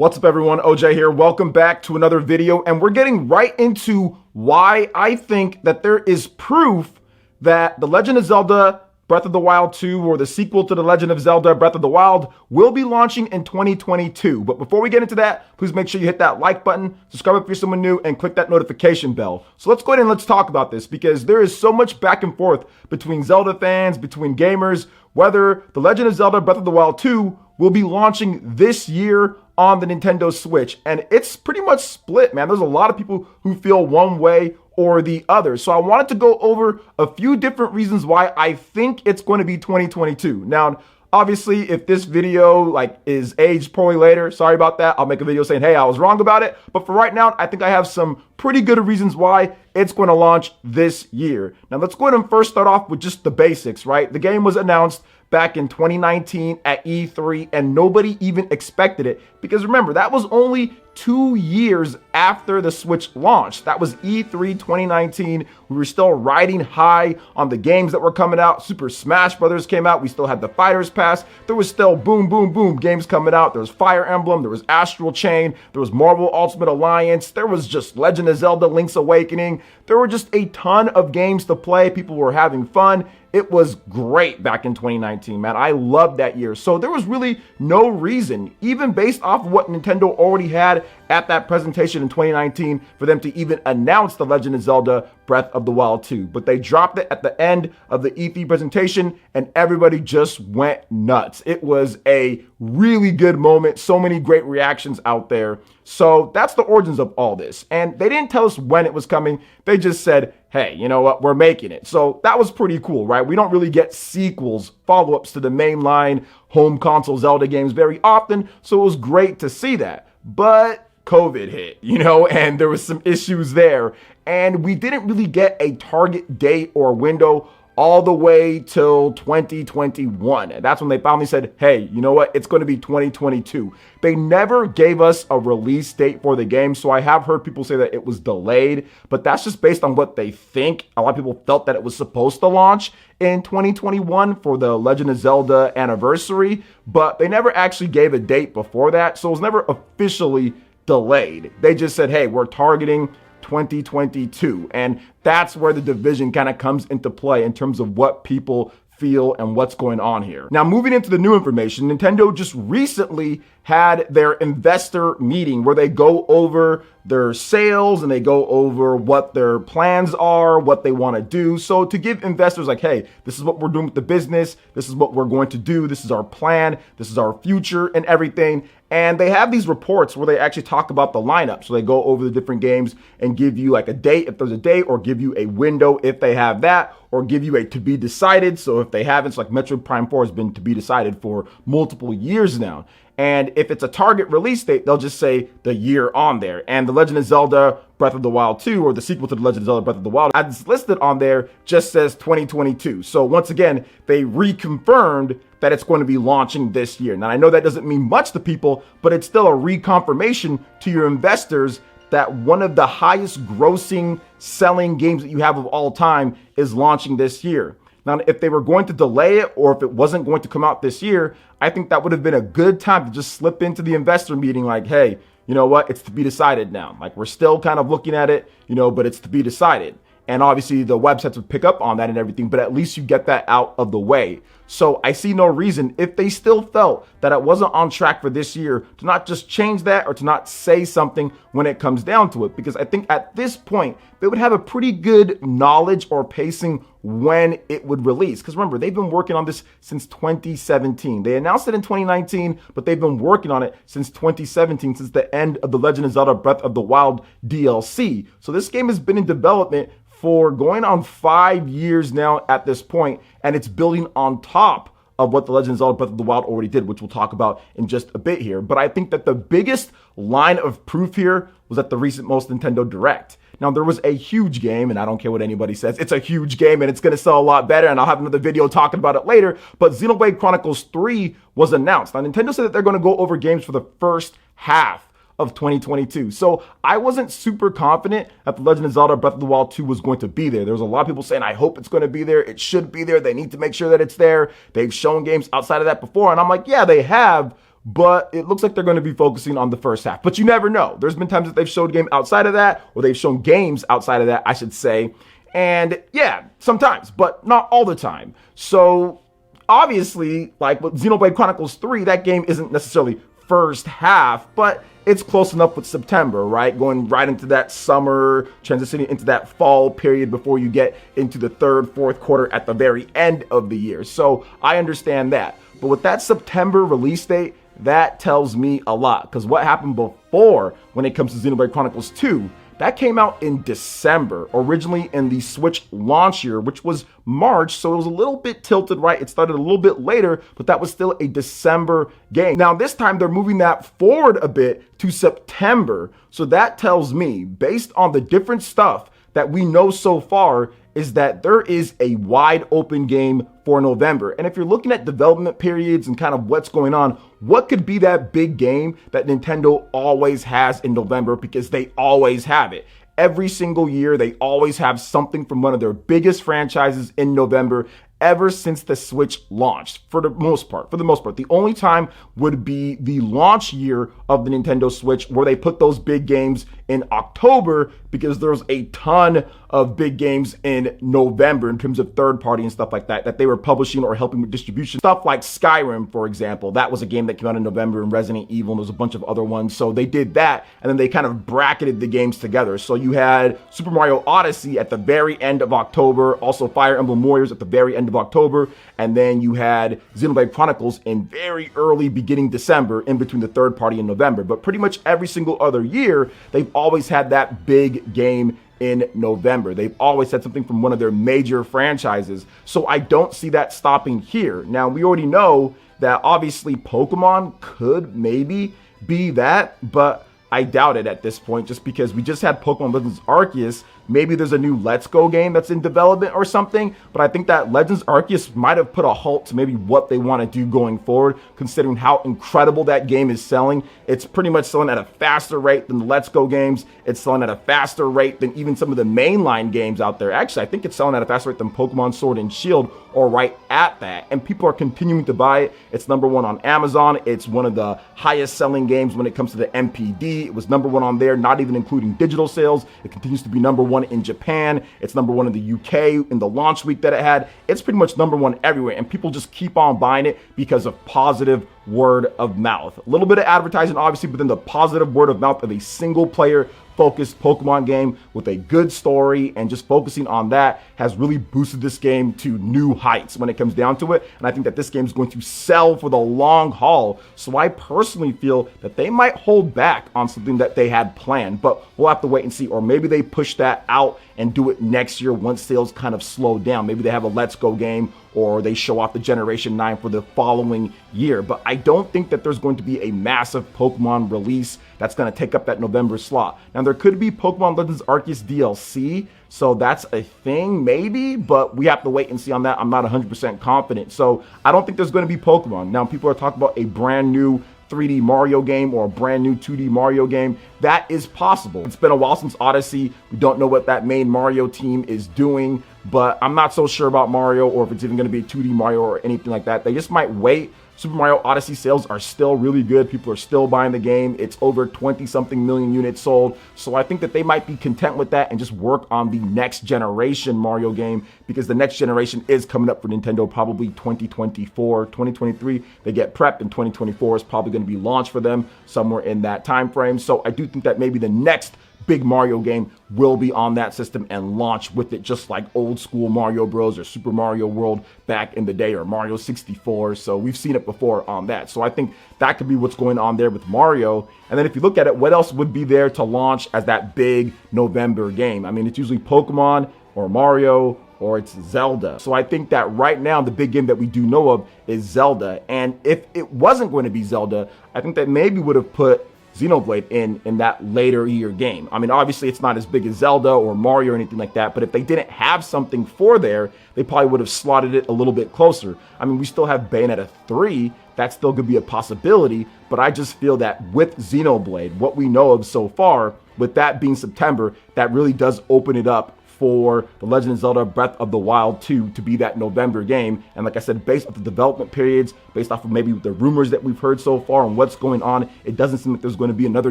What's up everyone, OJ here. Welcome back to another video, and we're getting right into why I think that there is proof that The Legend of Zelda Breath of the Wild 2, or the sequel to The Legend of Zelda Breath of the Wild, will be launching in 2022. But before we get into that, please make sure you hit that like button, subscribe if you're someone new, and click that notification bell. So let's go ahead and let's talk about this, because there is so much back and forth between Zelda fans, between gamers, whether The Legend of Zelda Breath of the Wild 2 will be launching this year on the Nintendo Switch. And it's pretty much split, man. There's a lot of people who feel one way or the other. So I wanted to go over a few different reasons why I think it's going to be 2022. Now, obviously, if this video is aged poorly later, sorry about that. I'll make a video saying, hey, I was wrong about it. But for right now, I think I have some pretty good reasons why it's going to launch this year. Now, let's go ahead and first start off with just the basics, right? The game was announced back in 2019 at E3, and nobody even expected it, because remember, that was only 2 years after the Switch launched. That was E3 2019. We were still riding high on the games that were coming out. Super Smash Brothers came out. We still had the Fighters Pass. There was still boom, boom, boom games coming out. There was Fire Emblem. There was Astral Chain. There was Marvel Ultimate Alliance. There was just Legend of Zelda Link's Awakening. There were just a ton of games to play. People were having fun. It was great back in 2019, man. I loved that year. So there was really no reason, even based off of what Nintendo already had at that presentation in 2019, for them to even announce The Legend of Zelda Breath of the Wild 2. But they dropped it at the end of the E3 presentation, and everybody just went nuts. It was a really good moment. So many great reactions out there. So that's the origins of all this. And they didn't tell us when it was coming. They just said, hey, you know what? We're making it. So that was pretty cool, right? We don't really get sequels, follow-ups to the mainline home console Zelda games very often. So it was great to see that. But COVID hit, and there was some issues there. And we didn't really get a target date or window all the way till 2021. And that's when they finally said, hey, you know what? It's going to be 2022. They never gave us a release date for the game. So I have heard people say that it was delayed, but that's just based on what they think. A lot of people felt that it was supposed to launch in 2021 for the Legend of Zelda anniversary, but they never actually gave a date before that. So it was never officially delayed. They just said, hey, we're targeting 2022. And that's where the division kind of comes into play in terms of what people feel and what's going on here. Now, moving into the new information, Nintendo just recently had their investor meeting where they go over their sales and they go over what their plans are, what they want to do. So to give investors hey, this is what we're doing with the business. This is what we're going to do. This is our plan. This is our future and everything. And they have these reports where they actually talk about the lineup. So they go over the different games and give you a date if there's a date, or give you a window if they have that, or give you a to be decided. So if they haven't, it's Metroid Prime 4 has been to be decided for multiple years now. And if it's a target release date, they'll just say the year on there. And The Legend of Zelda Breath of the Wild 2, or the sequel to The Legend of Zelda Breath of the Wild, as listed on there, just says 2022. So once again, they reconfirmed that it's going to be launching this year. Now, I know that doesn't mean much to people, but it's still a reconfirmation to your investors that one of the highest grossing selling games that you have of all time is launching this year. Now, if they were going to delay it, or if it wasn't going to come out this year, I think that would have been a good time to just slip into the investor meeting hey, you know what? It's to be decided now. We're still kind of looking at it, but it's to be decided. And obviously the websites would pick up on that and everything, but at least you get that out of the way. So I see no reason, if they still felt that it wasn't on track for this year, to not just change that or to not say something when it comes down to it. Because I think at this point, they would have a pretty good knowledge or pacing when it would release. Because remember, they've been working on this since 2017. They announced it in 2019, but they've been working on it since 2017, since the end of The Legend of Zelda Breath of the Wild DLC. So this game has been in development for going on 5 years now at this point, and it's building on top of what The Legend of Zelda Breath of the Wild already did, which we'll talk about in just a bit here. But I think that the biggest line of proof here was at the recent Most Nintendo Direct. Now, there was a huge game, and I don't care what anybody says, it's a huge game and it's going to sell a lot better, and I'll have another video talking about it later, but Xenoblade Chronicles 3 was announced. Now, Nintendo said that they're going to go over games for the first half of 2022. So I wasn't super confident that The Legend of Zelda Breath of the Wild 2 was going to be there. There was a lot of people saying, I hope it's going to be there. It should be there. They need to make sure that it's there. They've shown games outside of that before. And I'm like, yeah, they have. but it looks like they're going to be focusing on the first half. But you never know. There's been times that they've showed a game outside of that, or they've shown games outside of that, I should say. And yeah, sometimes, but not all the time. So obviously, like with Xenoblade Chronicles 3, that game isn't necessarily first half, but it's close enough with September, right? Going right into that summer, transitioning into that fall period before you get into the third, fourth quarter at the very end of the year. So I understand that. But with that September release date, that tells me a lot, because what happened before when it comes to Xenoblade Chronicles 2, that came out in December, originally in the Switch launch year, which was March, so it was a little bit tilted, right? It started a little bit later, but that was still a December game. Now, this time they're moving that forward a bit to September, so that tells me, based on the different stuff that we know so far, is that there is a wide open game for November. And if you're looking at development periods and kind of what's going on, what could be that big game that Nintendo always has in November, because they always have it. Every single year, they always have something from one of their biggest franchises in November ever since the Switch launched, for the most part. The only time would be the launch year of the Nintendo Switch, where they put those big games in October, because there's a ton of big games in November in terms of third party and stuff like that, that they were publishing or helping with distribution. Stuff like Skyrim, for example, that was a game that came out in November, and Resident Evil, and there's a bunch of other ones. So they did that, and then they kind of bracketed the games together. So you had Super Mario Odyssey at the very end of October, also Fire Emblem Warriors at the very end of October, and then you had Xenoblade Chronicles in very early beginning December, in between the third party and November. But pretty much every single other year, they've always had that big game in November. They've always had something from one of their major franchises. So I don't see that stopping here. Now, we already know that obviously Pokemon could maybe be that, but I doubt it at this point, just because we just had Pokemon Legends Arceus. Maybe there's a new Let's Go game that's in development or something, but I think that Legends Arceus might have put a halt to maybe what they want to do going forward, considering how incredible that game is selling. It's pretty much selling at a faster rate than the Let's Go games. It's selling at a faster rate than even some of the mainline games out there. Actually, I think it's selling at a faster rate than Pokemon Sword and Shield, or right at that. And people are continuing to buy it. It's #1 on Amazon. It's one of the highest selling games when it comes to the MPD. It was #1 on there, not even including digital sales. It continues to be #1 in Japan. It's #1 in the UK in the launch week that it had. It's pretty much #1 everywhere, and people just keep on buying it because of positive word of mouth. A little bit of advertising, obviously, but then the positive word of mouth of a single player focused Pokemon game with a good story, and just focusing on that has really boosted this game to new heights when it comes down to it. And I think that this game is going to sell for the long haul. So I personally feel that they might hold back on something that they had planned, but we'll have to wait and see. Or maybe they push that out and do it next year once sales kind of slow down. Maybe they have a Let's Go game, or they show off the Generation 9 for the following year. But I don't think that there's going to be a massive Pokemon release that's going to take up that November slot. Now, there could be Pokemon Legends Arceus DLC, so that's a thing, maybe, but we have to wait and see on that. I'm not 100% confident. So I don't think there's going to be Pokemon. Now, people are talking about a brand new 3D Mario game or a brand new 2D Mario game. That is possible. It's been a while since Odyssey. We don't know what that main Mario team is doing, but I'm not so sure about Mario, or if it's even going to be a 2D Mario or anything like that. They just might wait. Super Mario Odyssey sales are still really good. People are still buying the game. It's over 20-something million units sold. So I think that they might be content with that and just work on the next generation Mario game, because the next generation is coming up for Nintendo probably 2024, 2023. They get prepped, and 2024 is probably going to be launched for them somewhere in that time frame. So I do think that maybe the next big Mario game will be on that system and launch with it, just like old school Mario Bros. Or Super Mario World back in the day, or Mario 64. So we've seen it before on that. So I think that could be what's going on there with Mario. And then if you look at it, what else would be there to launch as that big November game? I mean, it's usually Pokemon or Mario, or it's Zelda. So I think that right now the big game that we do know of is Zelda. And if it wasn't going to be Zelda, I think that maybe would have put Xenoblade in that later year game. I mean, obviously it's not as big as Zelda or Mario or anything like that, but if they didn't have something for there, they probably would have slotted it a little bit closer. I mean, we still have Bayonetta 3. That still could be a possibility, but I just feel that with Xenoblade, what we know of so far, with that being September, that really does open it up for The Legend of Zelda Breath of the Wild 2 to be that November game. And like I said, based off the development periods, based off of maybe the rumors that we've heard so far and what's going on, it doesn't seem like there's going to be another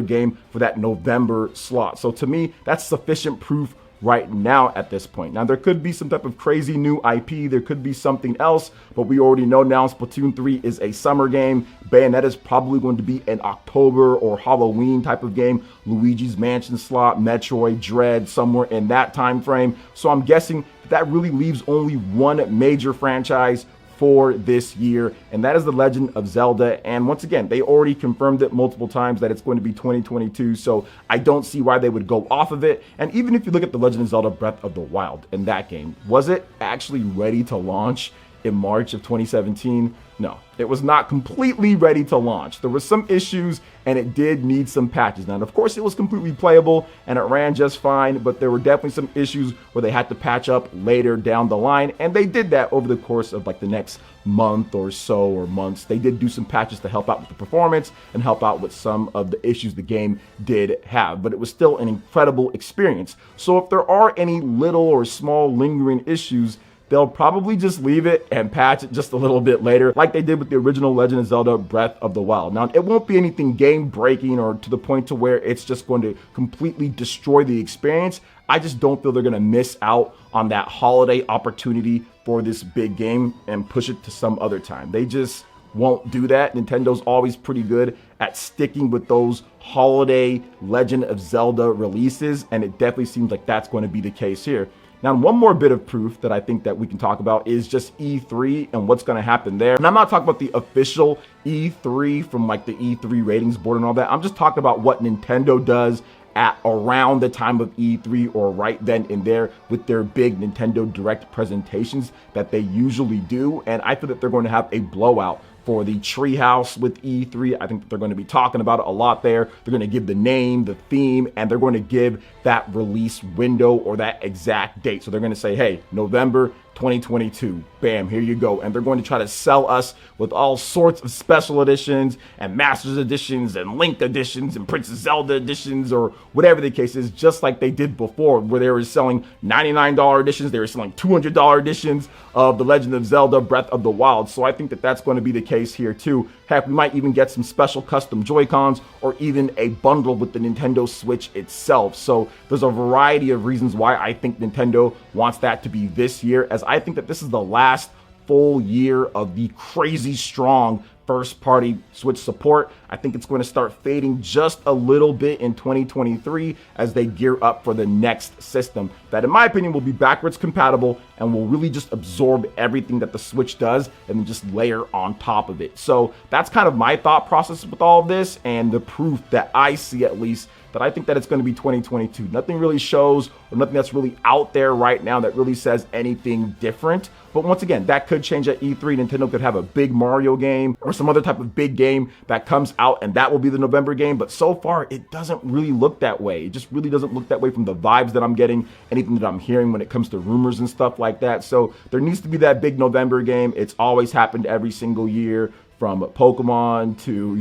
game for that November slot. So to me, that's sufficient proof right now at this point. Now, there could be some type of crazy new IP. There could be something else, but we already know now Splatoon 3 is a summer game. Bayonetta is probably going to be an October or Halloween type of game. Luigi's Mansion slot, Metroid, Dread, somewhere in that time frame. So I'm guessing that really leaves only one major franchise for this year, and that is The Legend of Zelda. And once again, they already confirmed it multiple times that it's going to be 2022, so I don't see why they would go off of it. And even if you look at The Legend of Zelda Breath of the Wild in that game, was it actually ready to launch in March of 2017? No, it was not completely ready to launch. There were some issues and it did need some patches. Now, of course, it was completely playable and it ran just fine, but there were definitely some issues where they had to patch up later down the line. And they did that over the course of like the next month or so, or months. They did do some patches to help out with the performance and help out with some of the issues the game did have, but it was still an incredible experience. So if there are any little or small lingering issues, they'll probably just leave it and patch it just a little bit later, like they did with the original Legend of Zelda Breath of the Wild. Now, it won't be anything game-breaking or to the point to where it's just going to completely destroy the experience. I just don't feel they're going to miss out on that holiday opportunity for this big game and push it to some other time. They just won't do that. Nintendo's always pretty good at sticking with those holiday Legend of Zelda releases, and it definitely seems like that's going to be the case here. Now, one more bit of proof that I think that we can talk about is just E3 and what's going to happen there. And I'm not talking about the official E3 from like the E3 ratings board and all that. I'm just talking about what Nintendo does at around the time of E3 or right then and there with their big Nintendo Direct presentations that they usually do. And I feel that they're going to have a blowout for the Treehouse with E3. I think that they're going to be talking about it a lot there. They're going to give the name, the theme, and they're going to give that release window or that exact date. So they're going to say, hey, November 2022, bam, here you go. And they're going to try to sell us with all sorts of special editions and Masters editions and Link editions and Princess Zelda editions or whatever the case is, just like they did before, where they were selling $99 editions, they were selling $200 editions of The Legend of Zelda Breath of the Wild. So I think that that's going to be the case here too. Heck, we might even get some special custom Joy-Cons or even a bundle with the Nintendo Switch itself. So there's a variety of reasons why I think Nintendo wants that to be this year, as I think that this is the last full year of the crazy strong first-party Switch support. I think it's going to start fading just a little bit in 2023 as they gear up for the next system that, in my opinion, will be backwards compatible and will really just absorb everything that the Switch does and then just layer on top of it. So that's kind of my thought process with all of this, and the proof that I see, at least, that I think that it's going to be 2022. Nothing really shows, or nothing that's really out there right now that really says anything different. But once again, that could change at E3. Nintendo could have a big Mario game or some other type of big game that comes out, and that will be the November game. But so far, it doesn't really look that way. It just really doesn't look that way from the vibes that I'm getting, anything that I'm hearing when it comes to rumors and stuff like that. So there needs to be that big November game. It's always happened every single year, from Pokemon to,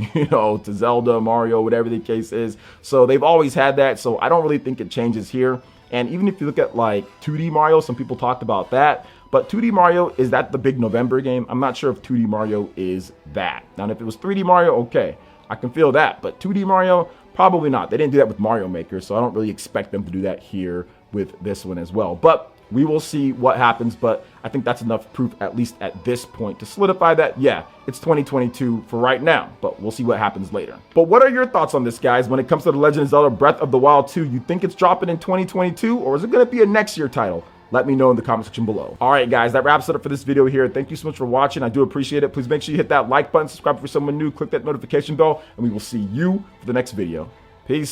to Zelda, Mario, whatever the case is. So they've always had that. So I don't really think it changes here. And even if you look at like 2D Mario, some people talked about that. But 2D Mario, is that the big November game? I'm not sure if 2D Mario is that. Now, if it was 3D Mario, okay, I can feel that. But 2D Mario, probably not. They didn't do that with Mario Maker, so I don't really expect them to do that here with this one as well. But we will see what happens, but I think that's enough proof, at least at this point, to solidify that, yeah, it's 2022 for right now, but we'll see what happens later. But what are your thoughts on this, guys, when it comes to The Legend of Zelda Breath of the Wild 2? You think it's dropping in 2022, or is it going to be a next year title? Let me know in the comment section below. All right, guys, that wraps it up for this video here. Thank you so much for watching. I do appreciate it. Please make sure you hit that like button, subscribe for someone new, click that notification bell, and we will see you for the next video. Peace.